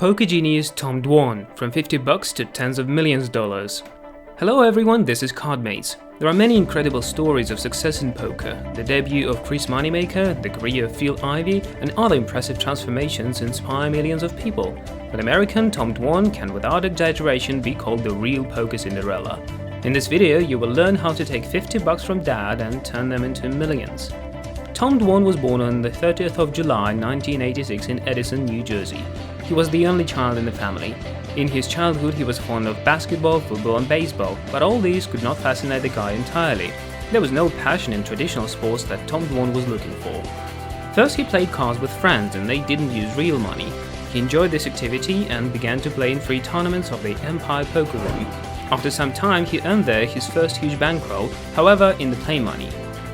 poker genius Tom Dwan, from $50 to tens of millions of dollars. Hello everyone, this is Cardmates. There are many incredible stories of success in poker. The debut of Chris Moneymaker, the career of Phil Ivey, and other impressive transformations inspire millions of people. But American Tom Dwan can without exaggeration be called the real poker Cinderella. In this video, you will learn how to take $50 from dad and turn them into millions. Tom Dwan was born on the 30th of July 1986 in Edison, New Jersey. He was the only child in the family. In his childhood, he was fond of basketball, football and baseball, but all these could not fascinate the guy entirely. There was no passion in traditional sports that Tom Dwan was looking for. First, he played cards with friends and they didn't use real money. He enjoyed this activity and began to play in free tournaments of the Empire Poker Room. After some time, he earned there his first huge bankroll, however in the play money.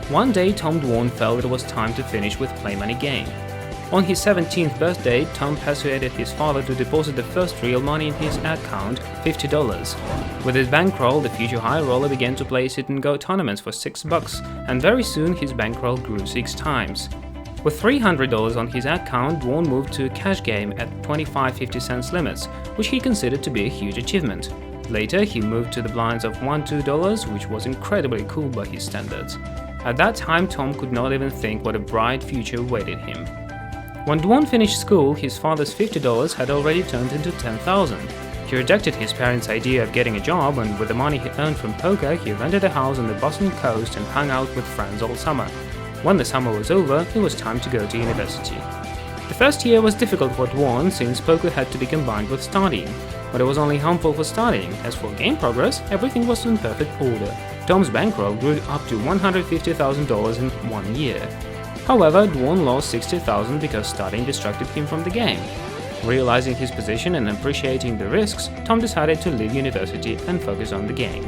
One day, Tom Dwan felt it was time to finish with play money game. On his 17th birthday, Tom persuaded his father to deposit the first real money in his account, $50. With his bankroll, the future high roller began to play sit-and-go tournaments for $6, and very soon his bankroll grew 6 times. With $300 on his account, Dwan moved to a cash game at 25-50 limits, which he considered to be a huge achievement. Later, he moved to the blinds of $1-2, which was incredibly cool by his standards. At that time, Tom could not even think what a bright future awaited him. When Dwan finished school, his father's $50 had already turned into $10,000. He rejected his parents' idea of getting a job, and with the money he earned from poker, he rented a house on the Boston coast and hung out with friends all summer. When the summer was over, it was time to go to university. The first year was difficult for Dwan since poker had to be combined with studying, but it was only harmful for studying. As for game progress, everything was in perfect order. Tom's bankroll grew up to $150,000 in 1 year. However, Dwan lost $60,000 because studying distracted him from the game. Realizing his position and appreciating the risks, Tom decided to leave university and focus on the game.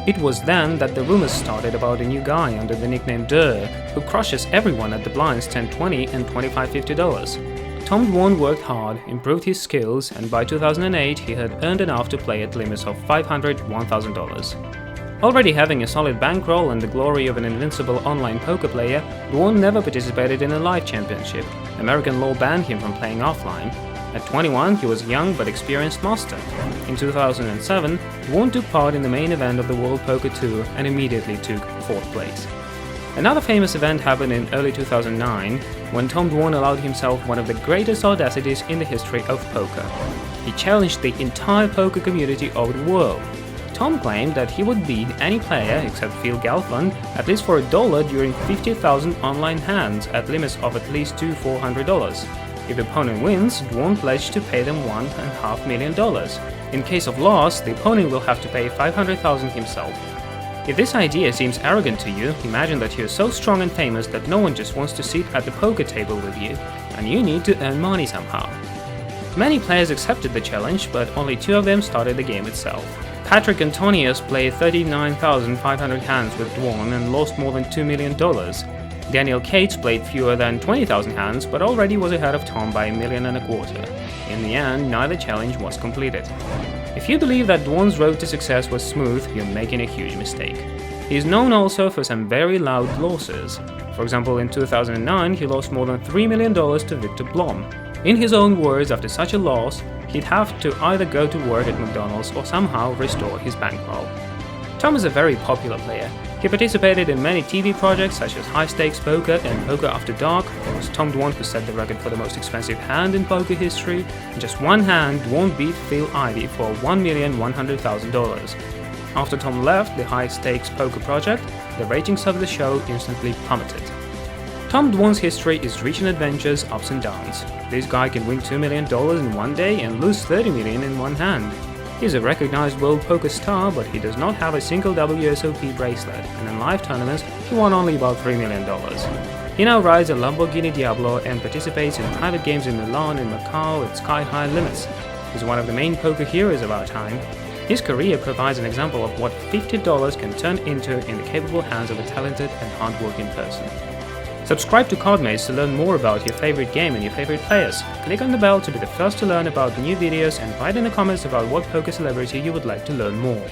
It was then that the rumors started about a new guy under the nickname Durr, who crushes everyone at the blinds $10-20 and $25-50. Tom Dwan worked hard, improved his skills, and by 2008 he had earned enough to play at limits of $500–$1,000. Already having a solid bankroll and the glory of an invincible online poker player, Dwan never participated in a live championship. American law banned him from playing offline. At 21, he was a young but experienced master. In 2007, Dwan took part in the main event of the World Poker Tour and immediately took 4th place. Another famous event happened in early 2009, when Tom Dwan allowed himself one of the greatest audacities in the history of poker. He challenged the entire poker community of the world. Tom claimed that he would beat any player, except Phil Ivey, at least for $1 during 50,000 online hands at limits of at least $400. If the opponent wins, Dwan pledged to pay them $1.5 million. In case of loss, the opponent will have to pay $500,000 himself. If this idea seems arrogant to you, imagine that you're so strong and famous that no one just wants to sit at the poker table with you, and you need to earn money somehow. Many players accepted the challenge, but only 2 of them started the game itself. Patrick Antonius played 39,500 hands with Dwan and lost more than $2 million. Daniel Cates played fewer than 20,000 hands, but already was ahead of Tom by $1.25 million. In the end, neither challenge was completed. If you believe that Dwan's road to success was smooth, you're making a huge mistake. He is known also for some very loud losses. For example, in 2009, he lost more than $3 million to Victor Blom. In his own words, after such a loss, he'd have to either go to work at McDonald's or somehow restore his bankroll. Tom is a very popular player. He participated in many TV projects such as High Stakes Poker and Poker After Dark. It was Tom Dwan who set the record for the most expensive hand in poker history. In just one hand, Dwan beat Phil Ivey for $1,100,000. After Tom left the High Stakes Poker project, the ratings of the show instantly plummeted. Tom Dwan's history is rich in adventures, ups and downs. This guy can win $2 million in one day and lose $30 million in one hand. He's a recognized world poker star, but he does not have a single WSOP bracelet, and in live tournaments, he won only about $3 million. He now rides a Lamborghini Diablo and participates in private games in Milan and Macau at sky-high limits. He's one of the main poker heroes of our time. His career provides an example of what $50 can turn into in the capable hands of a talented and hard-working person. Subscribe to Cardmates to learn more about your favorite game and your favorite players. Click on the bell to be the first to learn about new videos and write in the comments about what poker celebrity you would like to learn more.